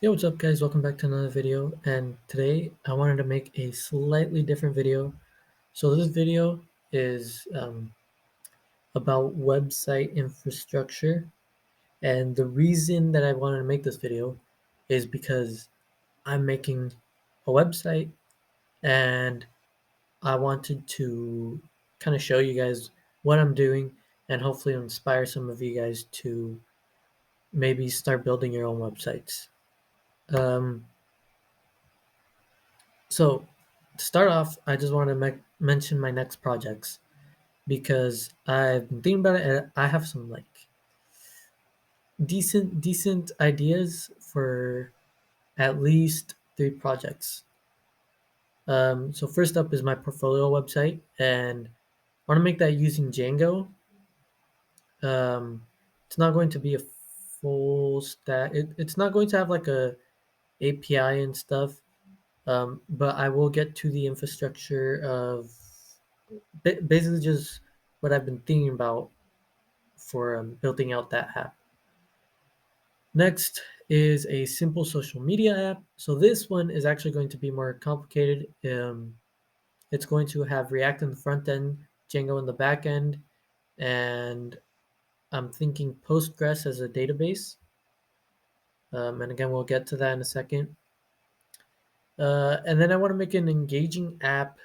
Yo, what's up guys? Welcome back to another video, and today I wanted to make a slightly different video. So this video is about website infrastructure, and the reason that I wanted to make this video is because I'm making a website and I wanted to kind of show you guys what I'm doing and hopefully inspire some of you guys to maybe start building your own websites. Um, So, to start off, I just want to mention my next projects because I've been thinking about it and I have some like decent ideas for at least three projects. So first up is my portfolio website, and I want to make that using Django. It's not going to be a full stack. It's not going to have like a API and stuff. But I will get to the infrastructure of basically just what I've been thinking about for building out that app. Next is a simple social media app. So this one is actually going to be more complicated. It's going to have React in the front end, Django in the back end, and I'm thinking Postgres as a database. And again, we'll get to that in a second. And then I want to make an engaging app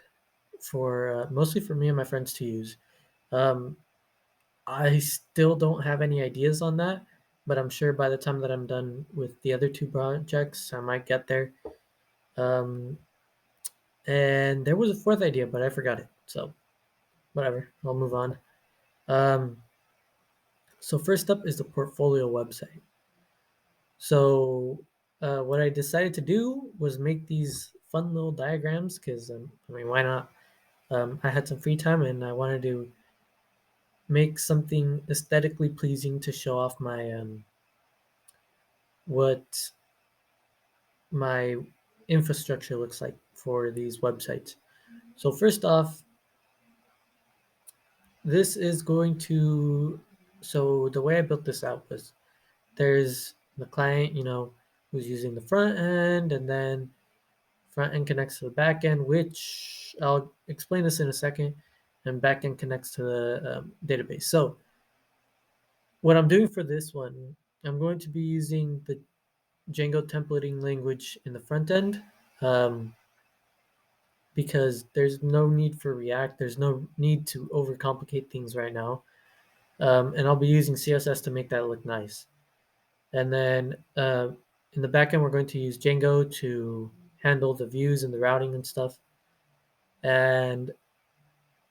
for mostly for me and my friends to use. Um, I still don't have any ideas on that, but I'm sure by the time that I'm done with the other two projects, I might get there. Um, and there was a fourth idea, but I forgot it. So whatever, I'll move on. Um, so first up is the portfolio website. So what I decided to do was make these fun little diagrams because I mean, why not? I had some free time and I wanted to make something aesthetically pleasing to show off my what my infrastructure looks like for these websites. So first off, this is going to so the way I built this out was there's the client, who's using the front end, and then front end connects to the back end, which I'll explain this in a second, and back end connects to the database. So what I'm doing for this one, I'm going to be using the Django templating language in the front end. Um, because there's no need for React. There's no need to overcomplicate things right now. And I'll be using CSS to make that look nice. And then in the backend, we're going to use Django to handle the views and the routing and stuff. And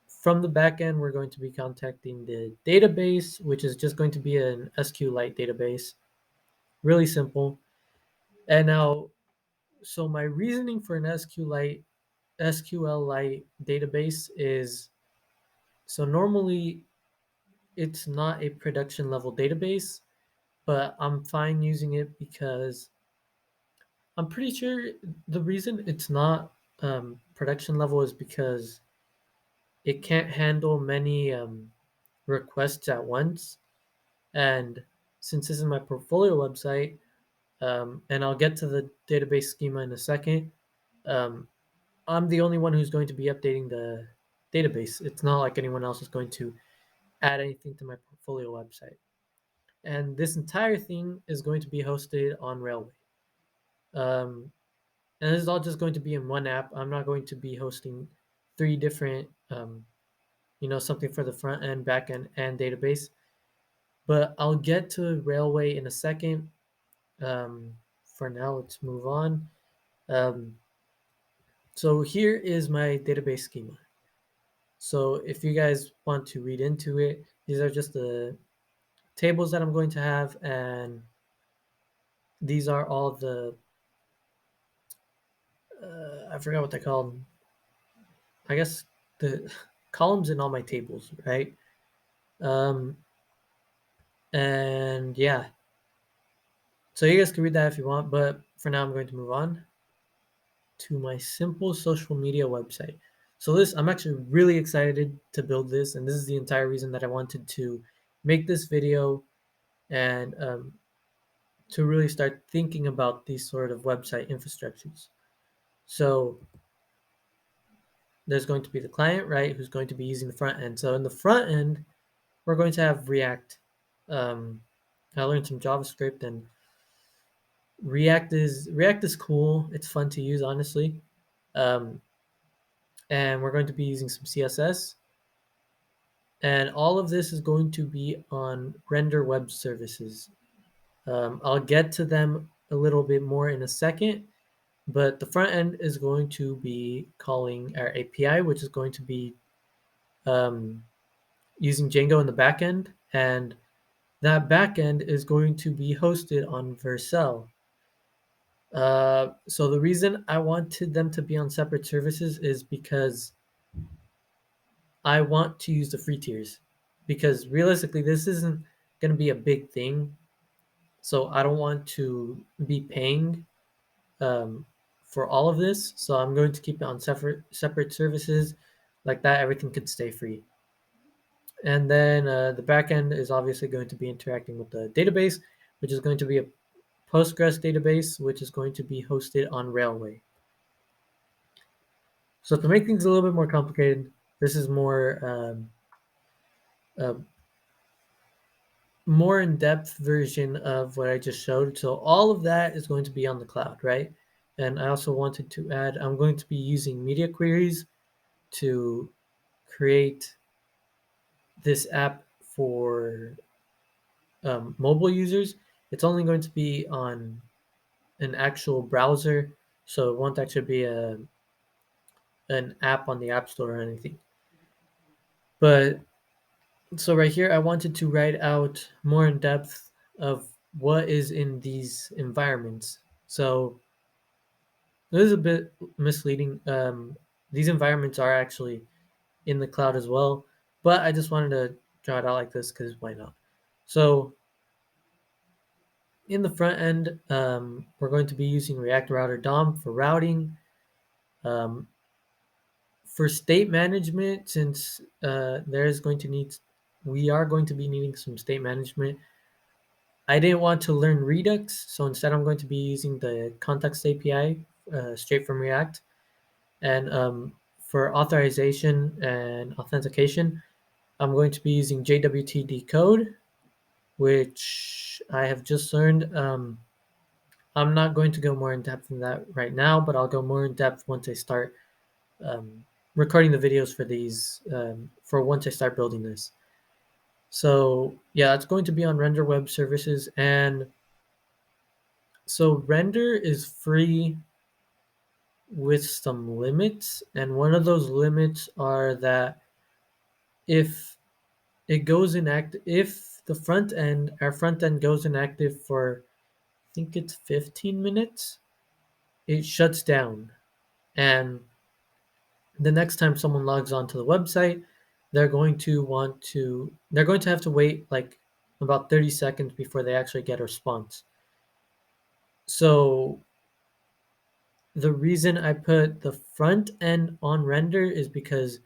from the backend, we're going to be contacting the database, which is just going to be an SQLite database. Really simple. And now, so my reasoning for an SQLite database is so normally it's not a production level database, but I'm fine using it because I'm pretty sure the reason it's not production level is because it can't handle many requests at once. And since this is my portfolio website, and I'll get to the database schema in a second, um, I'm the only one who's going to be updating the database. It's not like anyone else is going to add anything to my portfolio website. And this entire thing is going to be hosted on Railway. Um, and this is all just going to be in one app. I'm not going to be hosting three different, something for the front end, back end, and database. But I'll get to Railway in a second. For now, let's move on. Um, so here is my database schema. So if you guys want to read into it, these are just the tables that I'm going to have, and these are all the I forgot what they called. I guess the columns in all my tables, right? Um, and yeah, so you guys can read that if you want, but for now, I'm going to move on to my simple social media website. So this, I'm actually really excited to build this, and this is the entire reason that I wanted to make this video and to really start thinking about these sort of website infrastructures. So there's going to be the client, right, who's going to be using the front end. So in the front end, we're going to have React. Um, I learned some JavaScript, and React is cool. It's fun to use, honestly. Um, and we're going to be using some CSS. And all of this is going to be on Render Web Services. I'll get to them a little bit more in a second, but the front end is going to be calling our API, which is going to be um, using Django in the backend, and that backend is going to be hosted on Vercel. So the reason I wanted them to be on separate services is because I want to use the free tiers, because realistically this isn't going to be a big thing, so I don't want to be paying um, for all of this. So I'm going to keep it on separate services. Like that, everything could stay free. And then the backend is obviously going to be interacting with the database, which is going to be a Postgres database, which is going to be hosted on Railway. So to make things a little bit more complicated, this is a more in-depth version of what I just showed. So all of that is going to be on the cloud, right? And I also wanted to add, I'm going to be using media queries to create this app for mobile users. It's only going to be on an actual browser, so it won't actually be an app on the App Store or anything. But so right here, I wanted to write out more in depth of what is in these environments. So this is a bit misleading. These environments are actually in the cloud as well, but I just wanted to draw it out like this because why not? So in the front end, we're going to be using React Router DOM for routing. Um, for state management, since we are going to be needing some state management. I didn't want to learn Redux, so instead I'm going to be using the context API straight from React. And for authorization and authentication, I'm going to be using JWT Decode, which I have just learned. I'm not going to go more in depth in that right now, but I'll go more in depth once I start um, recording the videos for these, for once I start building this. So yeah, it's going to be on Render Web Services. And so Render is free with some limits. And one of those limits are that if if our front end goes inactive for, I think it's 15 minutes, it shuts down. And the next time someone logs onto the website, they're going to have to wait like about 30 seconds before they actually get a response. So the reason I put the front end on Render is because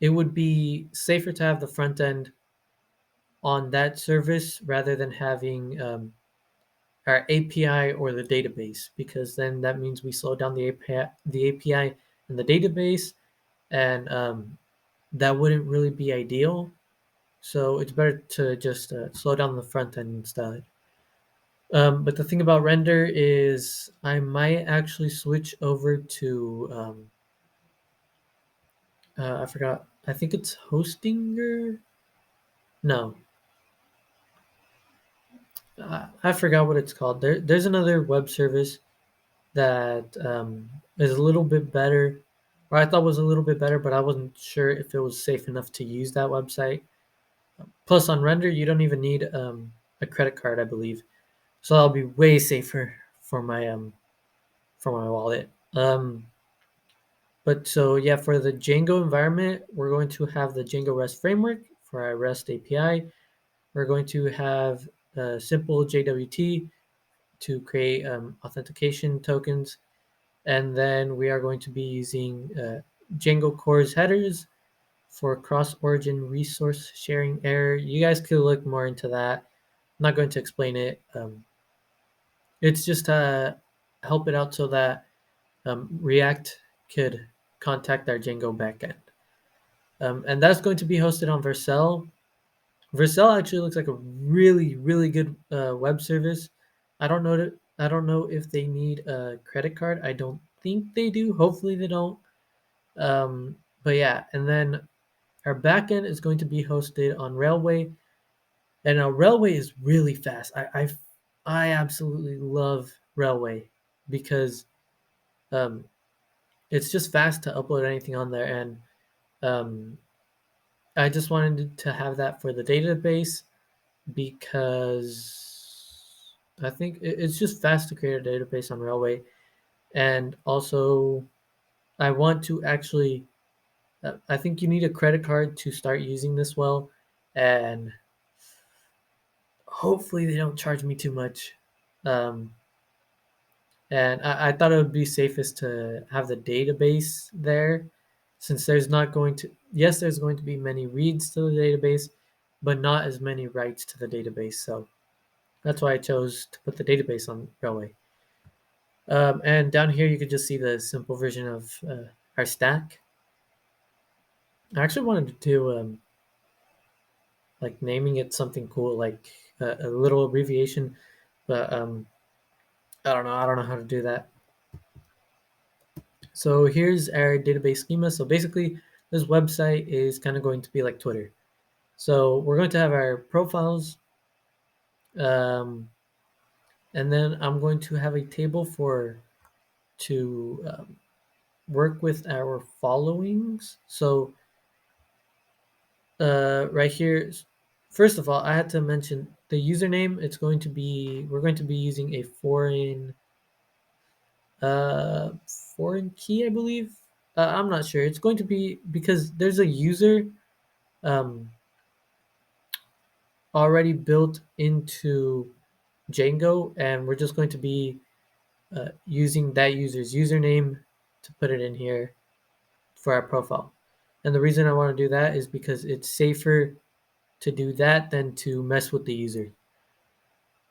it would be safer to have the front end on that service rather than having our API or the database, because then that means we slow down the API and the database, and that wouldn't really be ideal. So it's better to just slow down the front end instead. But the thing about Render is I might actually switch over to I forgot. I think it's Hostinger. No, I forgot what it's called. There's another web service that is a little bit better, or I thought was a little bit better, but I wasn't sure if it was safe enough to use that website. Plus, on Render, you don't even need a credit card, I believe, so that'll be way safer for my wallet. But so yeah, for the Django environment, we're going to have the Django REST framework for our REST API. We're going to have a simple JWT to create authentication tokens. And then we are going to be using Django Core's headers for cross-origin resource sharing error. You guys could look more into that. I'm not going to explain it. It's just to help it out so that React could contact our Django backend. And that's going to be hosted on Vercel. Vercel actually looks like a really, really good web service. I don't know if they need a credit card. I don't think they do. Hopefully they don't. But yeah, and then our backend is going to be hosted on Railway, and Railway is really fast. I absolutely love Railway because um, it's just fast to upload anything on there, and um, I just wanted to have that for the database because I think it's just fast to create a database on Railway, and also I want to actually. I think you need a credit card to start using this well, and hopefully they don't charge me too much. Um, and I thought it would be safest to have the database there, since there's not going to yes, there's going to be many reads to the database, but not as many writes to the database. So that's why I chose to put the database on Railway. And down here, you could just see the simple version of our stack. I actually wanted to do like naming it something cool, like a little abbreviation, but I don't know. I don't know how to do that. So here's our database schema. So basically, this website is kind of going to be like Twitter. So we're going to have our profiles, um, and then I'm going to have a table for to work with our followings. So right here, first of all, I had to mention the username. It's going to be we're going to be using a uh, foreign key, I believe. I'm not sure. It's going to be because there's a user um, already built into Django, and we're just going to be using that user's username to put it in here for our profile. And the reason I want to do that is because it's safer to do that than to mess with the user.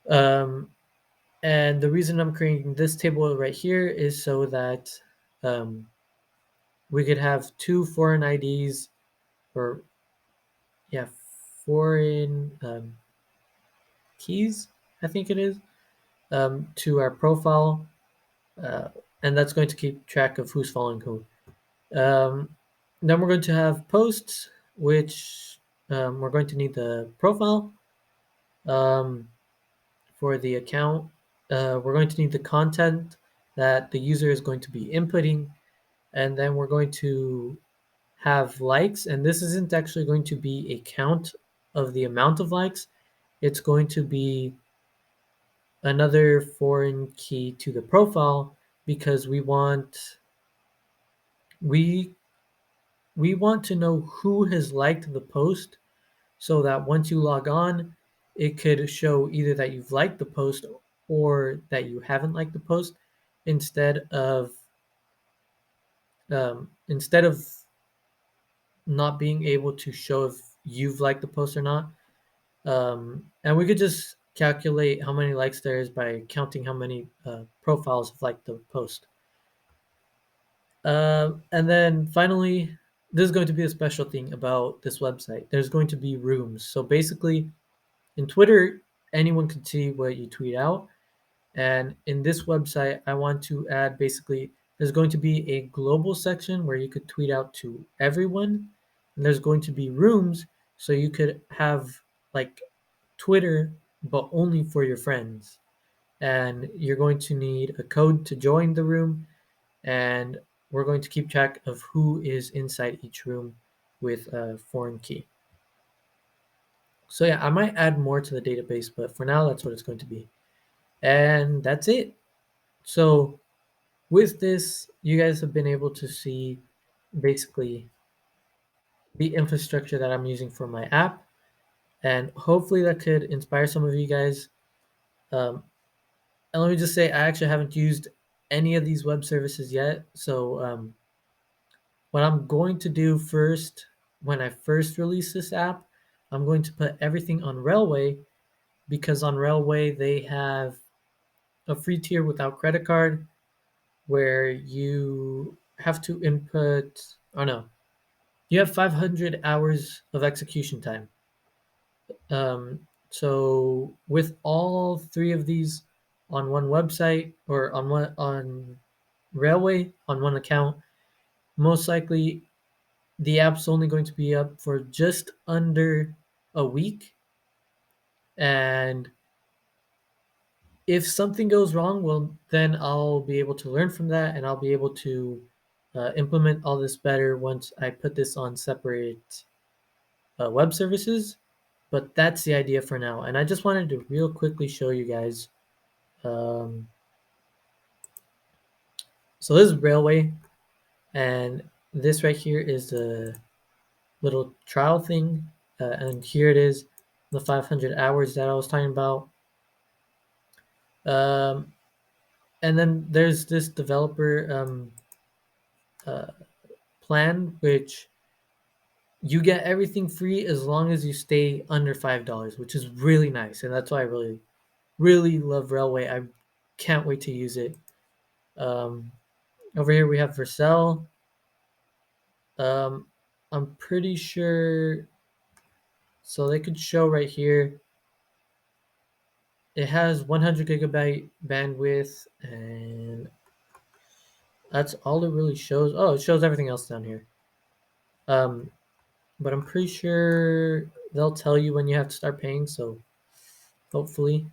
Um, and the reason I'm creating this table right here is so that um, we could have two foreign IDs, or yeah, foreign keys, I think it is, to our profile, uh, and that's going to keep track of who's following who. Um, then we're going to have posts, which we're going to need the profile um, for the account. We're going to need the content that the user is going to be inputting, and then we're going to have likes. And this isn't actually going to be a count of the amount of likes, it's going to be another foreign key to the profile because we we want to know who has liked the post so that once you log on, it could show either that you've liked the post or that you haven't liked the post instead of instead of not being able to show if you've liked the post or not. And we could just calculate how many likes there is by counting how many profiles have liked the post. And then finally, this is going to be a special thing about this website. There's going to be rooms. So basically, in Twitter, anyone can see what you tweet out. And in this website, I want to add basically, there's going to be a global section where you could tweet out to everyone. And there's going to be rooms so you could have like Twitter, but only for your friends. And you're going to need a code to join the room, and we're going to keep track of who is inside each room with a foreign key. So yeah, I might add more to the database, but for now, that's what it's going to be. And that's it. So with this, you guys have been able to see basically the infrastructure that I'm using for my app, and hopefully that could inspire some of you guys. And let me just say, I actually haven't used any of these web services yet. So what I'm going to do first, when I first release this app, I'm going to put everything on Railway because on Railway they have a free tier without credit card where you have to input, oh no, you have 500 hours of execution time. So with all three of these on one website or on Railway on one account, most likely the app's only going to be up for just under a week. And if something goes wrong, well, then I'll be able to learn from that and I'll be able to implement all this better once I put this on separate web services. But that's the idea for now. And I just wanted to real quickly show you guys. Um, so this is Railway, and this right here is a little trial thing. And here it is, the 500 hours that I was talking about. Um, and then there's this developer uh, plan, which you get everything free as long as you stay under $5, which is really nice, and that's why I really love Railway. I can't wait to use it. Um, Over here we have Vercel. I'm pretty sure. So they could show right here. It has 100 gigabyte bandwidth, and that's all it really shows. Oh, it shows everything else down here. Um, but I'm pretty sure they'll tell you when you have to start paying. So hopefully,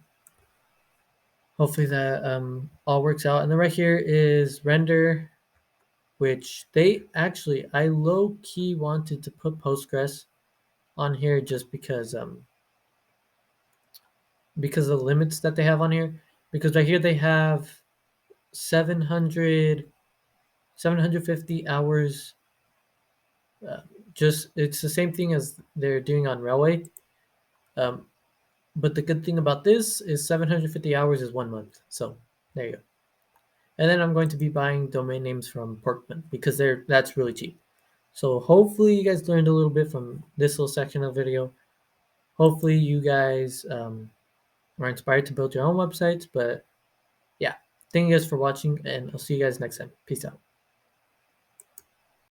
hopefully that all works out. And then right here is Render, which they actually I low key wanted to put Postgres on here just because of the limits that they have on here. Because right here they have 700 750 hours. Uh, just it's the same thing as they're doing on Railway. Um, but the good thing about this is 750 hours is 1 month. So there you go. And then I'm going to be buying domain names from Porkman because that's really cheap. So hopefully you guys learned a little bit from this little section of the video. Hopefully you guys are inspired to build your own websites. But yeah, thank you guys for watching, and I'll see you guys next time. Peace out.